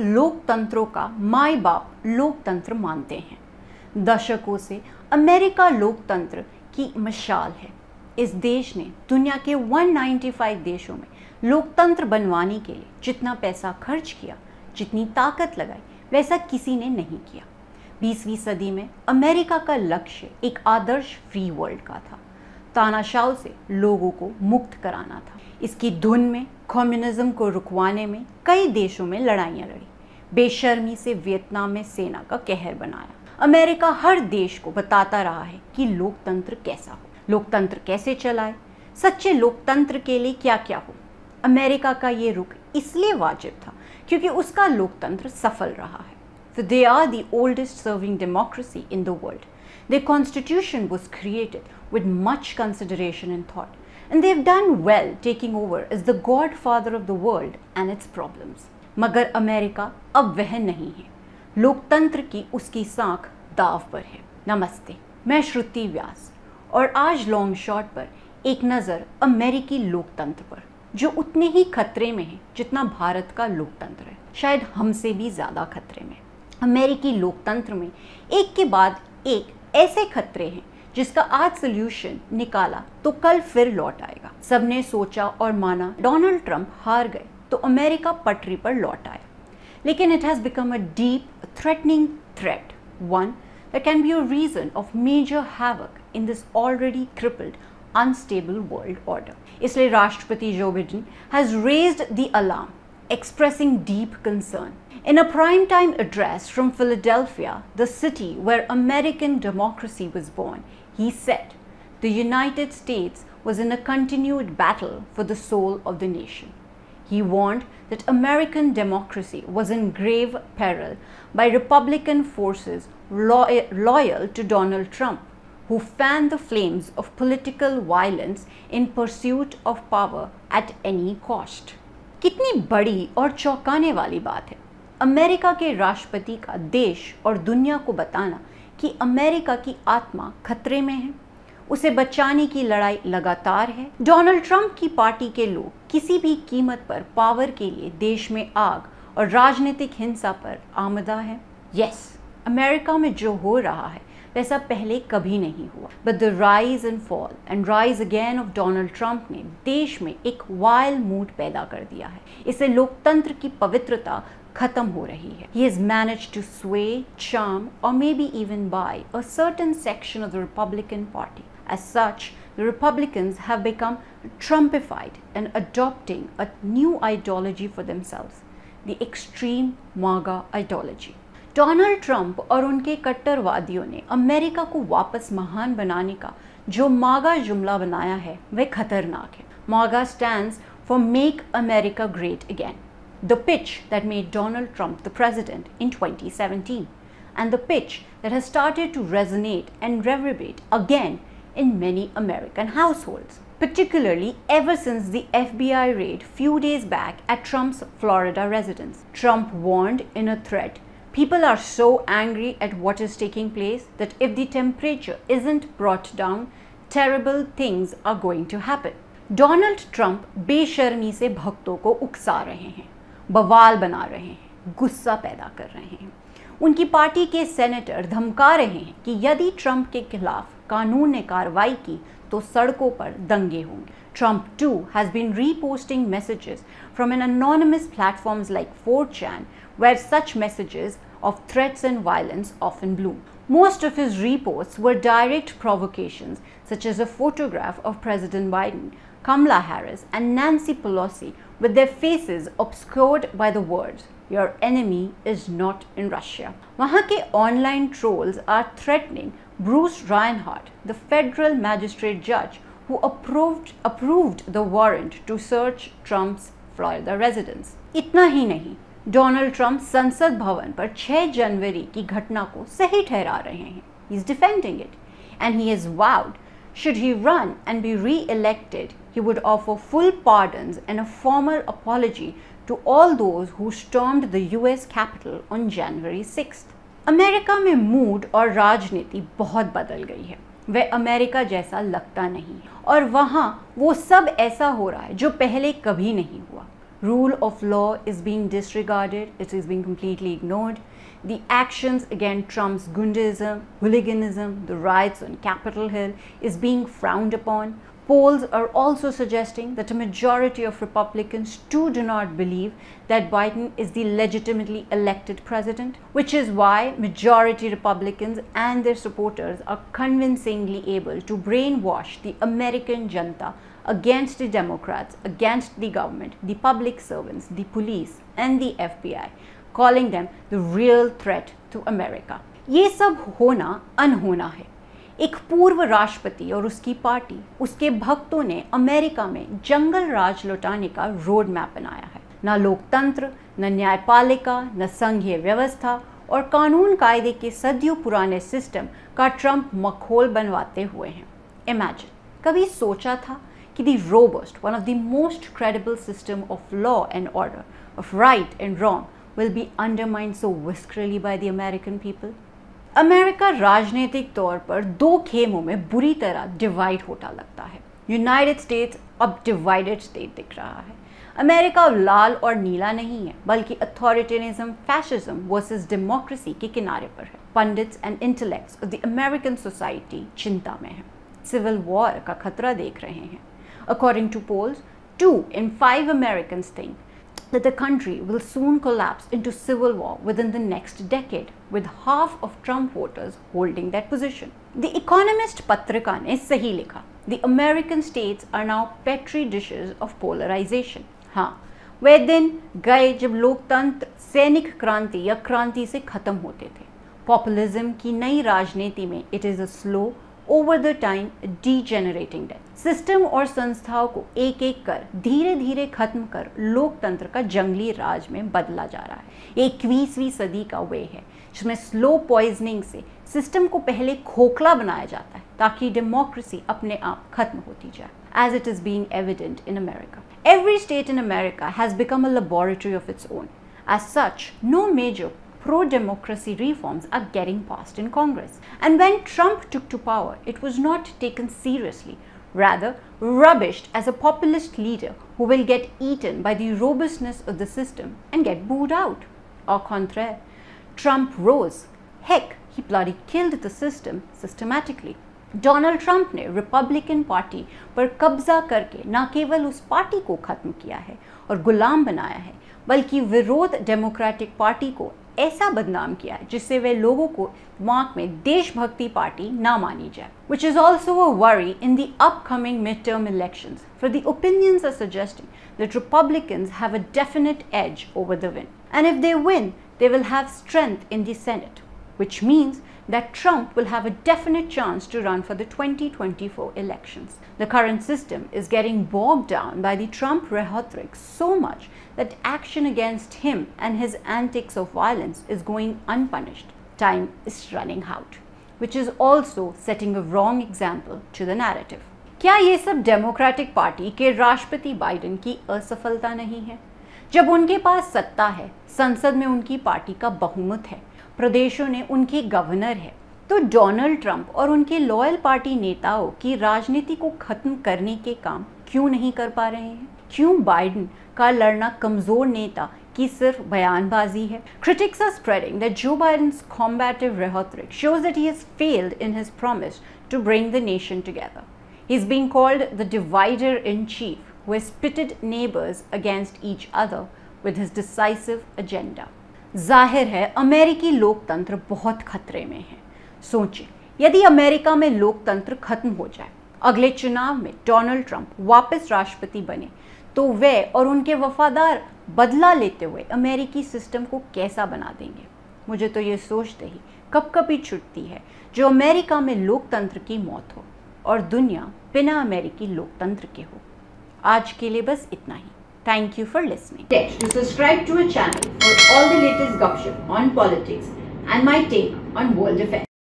लोकतंत्रों का माई बाप लोकतंत्र मानते हैं। दशकों से अमेरिका लोकतंत्र की मशाल है। इस देश ने दुनिया के 195 देशों में लोकतंत्र बनवाने के लिए जितना पैसा खर्च किया, जितनी ताकत लगाई, वैसा किसी ने नहीं किया। 20वीं सदी में अमेरिका का लक्ष्य एक आदर्श फ्री वर्ल्ड का था। तानाशाह से लोगों को मुक्त कराना था। इसकी धुन में कम्युनिज्म को रुकवाने में कई देशों में लड़ाइयाँ लड़ी। बेशर्मी से वियतनाम में सेना का कहर बनाया। अमेरिका हर देश को बताता रहा है कि लोकतंत्र कैसा हो, लोकतंत्र कैसे चलाए, सच्चे लोकतंत्र के लिए क्या क्या हो। अमेरिका का ये रुख इसलिए वाजिब था क्योंकि उसका लोकतंत्र सफल रहा है। So they are the oldest serving democracy in the world. Their constitution was created with much consideration and thought, and they've done well taking over as the godfather of the world and its problems. मगर America अब वह नहीं है। लोकतंत्र की उसकी साख दाव पर है। नमस्ते, मैं श्रुति व्यास और आज लॉन्ग शॉट पर एक नज़र अमेरिकी लोकतंत्र पर, जो उतने ही खतरे में है जितना भारत का लोकतंत्र है, शायद हमसे भी ज़्यादा खतरे में। अमेरिकी लोकतंत्र में एक के बाद एक ऐसे खतरे हैं जिसका आज सोल्यूशन निकाला तो कल फिर लौट आएगा। सबने सोचा और माना डोनाल्ड ट्रंप हार गए तो अमेरिका पटरी पर लौट आया, लेकिन it has become a deep threatening threat, one that can be a reason of major havoc in this already crippled, unstable world order. इसलिए राष्ट्रपति Joe Biden has raised the alarm, expressing deep concern. In a prime-time address from Philadelphia, the city where American democracy was born, he said, "The United States was in a continued battle for the soul of the nation." He warned that American democracy was in grave peril by Republican forces loyal to Donald Trump, who fanned the flames of political violence in pursuit of power at any cost. कितनी बड़ी और चौंकाने वाली बात है America के राष्ट्रपति का देश और दुनिया को बताना कि अमेरिका की आत्मा खतरे में है, उसे बचाने की लड़ाई लगातार है। डोनाल्ड ट्रंप की पार्टी के लोग किसी भी कीमत पर पावर के लिए देश में आग और राजनीतिक हिंसा पर आमदा है। यस, अमेरिका में जो हो रहा है वैसा पहले कभी नहीं हुआ, but the rise and fall and rise again of Donald Trump ने देश में एक वाइल्ड मूड पैदा कर दिया है। इससे लोकतंत्र की पवित्रता खत्म हो रही है। He has managed to sway, charm, or maybe even buy a certain section of the Republican Party. As such, the Republicans have become Trumpified and adopting a new ideology for themselves, the extreme MAGA ideology. Donald Trump और उनके कट्टरवादियों ने America को वापस महान बनाने का जो मागा जुमला बनाया है वह खतरनाक है। मागा stands for Make America Great Again, the pitch that made Donald Trump the president in 2017, and the pitch that has started to resonate and reverberate again in many American households, particularly ever since the FBI raid few days back at Trump's Florida residence. Trump warned in a thread, "People are so angry at what is taking place that if the temperature isn't brought down, terrible things are going to happen." Donald Trump बेशर्मी से भक्तों को उकसा रहे हैं, बवाल बना रहे हैं, गुस्सा पैदा कर रहे हैं। उनकी पार्टी के सेनेटर धमका रहे हैं कि यदि ट्रंप के खिलाफ कानून ने कार्रवाई की तो सड़कों पर दंगे होंगे। Trump too has been reposting messages from an anonymous platforms like 4chan, where such messages of threats and violence often bloom. Most of his reposts were direct provocations, such as a photograph of President Biden, Kamala Harris, and Nancy Pelosi with their faces obscured by the words, "Your enemy is not in Russia." वहाँ के online trolls are threatening Bruce Reinhart, the federal magistrate judge who approved the warrant to search Trump's Florida residence. इतना ही नहीं, Donald Trump संसद भवन पर 6 जनवरी की घटना को सही ठहरा रहे हैं। He is defending it, and he has vowed, should he run and be re-elected, he would offer full pardons and a formal apology to all those who stormed the US Capitol on January 6th. America में mood और राजनीति बहुत बदल गई है। वह America जैसा लगता नहीं और वहाँ वो सब ऐसा हो रहा है जो पहले कभी नहीं हुआ। Rule of law is being disregarded, it is being completely ignored. The actions against Trump's Gundism, hooliganism, the riots on Capitol Hill is being frowned upon. Polls are also suggesting that a majority of Republicans too do not believe that Biden is the legitimately elected president, which is why majority Republicans and their supporters are convincingly able to brainwash the American janta against the Democrats, against the government, the public servants, the police and the FBI, calling them the real threat to America. ये सब होना अनहोना है। एक पूर्व राष्ट्रपति और उसकी party, उसके भक्तों ने अमेरिका में जंगल राज लौटाने का रोड मैप बनाया है। न लोकतंत्र, न न्यायपालिका, न संघीय व्यवस्था और कानून कायदे के सदियों पुराने सिस्टम का ट्रंप मखौल बनवाते हुए हैं। इमेजिन, कभी सोचा था कि the robust, one of the most credible system of law and order, of right and wrong will be undermined so viscerally by the American people? America राजनीतिक तौर पर दो खेमों में बुरी तरह डिवाइड होता लगता है। यूनाइटेड स्टेट्स अब डिवाइडेड स्टेट दिख रहा है। अमेरिका अब लाल और नीला नहीं है, बल्कि अथॉरिटेरियनिज्म, फैशिज्म वर्सेस डेमोक्रेसी के किनारे पर है। Pandits and intellects of the American society चिंता में है, सिविल वॉर का खतरा देख रहे हैं। According to polls, 2 in 5 Americans think that the country will soon collapse into civil war within the next decade, with half of Trump voters holding that position. The Economist पत्रिका ने सही लिखा, the American states are now petri dishes of polarization. हाँ, वे दिन गए जब लोकतंत्र सैनिक क्रांति या क्रांति से खत्म होते थे। पॉपुलिज्म की नई राजनीति में it is a slow, over the time degenerating death. System और संस्थाओं को एक एक कर धीरे धीरे खत्म कर लोकतंत्र का जंगली राज में बदला जा रहा है। 21वीं सदी का वे है जिसमें स्लो पॉइजनिंग से सिस्टम को पहले खोखला बनाया जाता है ताकि डेमोक्रेसी अपने आप खत्म होती जाए, as it is being evident in America. Every state in America has become a laboratory of its own. As such, no major pro-democracy reforms are getting passed in Congress. And when Trump took to power, it was not taken seriously, rather rubbished as a populist leader who will get eaten by the robustness of the system and get booed out. Au contraire, Trump rose. Heck, he bloody killed the system systematically. Donald Trump ने Republican party पर कब्जा करके न केवल उस party को खत्म किया है और गुलाम बनाया है, बल्कि विरोध डेमोक्रेटिक पार्टी को ऐसा बदनाम किया है जिससे वे लोगों को दिमाग में देशभक्ति पार्टी ना मानी जाए, which is also a worry in the upcoming midterm elections, for the opinions are suggesting that Republicans have a definite edge over the win, and if they win, they will have strength in the Senate, which means that Trump will have a definite chance to run for the 2024 elections. The current system is getting bogged down by the Trump rhetoric so much that action against him and his antics of violence is going unpunished. Time is running out, which is also setting a wrong example to the narrative. क्या ये सब democratic party के राष्ट्रपति Biden की असफलता नहीं है? जब उनके पास सत्ता है, संसद में उनकी पार्टी का बहुमत है, प्रदेशों ने उनके गवर्नर है, तो डोनाल्ड ट्रंप और उनके लॉयल पार्टी नेताओं की राजनीति को खत्म करने के काम क्यों नहीं कर पा रहे हैं? क्यों बाइडेन का लड़ना कमजोर नेता की सिर्फ बयानबाजी है? Critics are spreading that Joe Biden's combative rhetoric shows that he has failed in his promise to bring the nation together. He is being called the divider-in-chief, who has pitted neighbors against each other with his decisive agenda. जाहिर है अमेरिकी लोकतंत्र बहुत खतरे में है। सोचिए, यदि अमेरिका में लोकतंत्र खत्म हो जाए, अगले चुनाव में डोनाल्ड ट्रंप वापस राष्ट्रपति बने, तो वे और उनके वफादार बदला लेते हुए अमेरिकी सिस्टम को कैसा बना देंगे? मुझे तो ये सोचते ही कपकपी छुटती है जो अमेरिका में लोकतंत्र की मौत हो और दुनिया बिना अमेरिकी लोकतंत्र के हो। आज के लिए बस इतना ही। Thank you for listening. To subscribe to our channel for all the latest gossip on politics and my take on world affairs.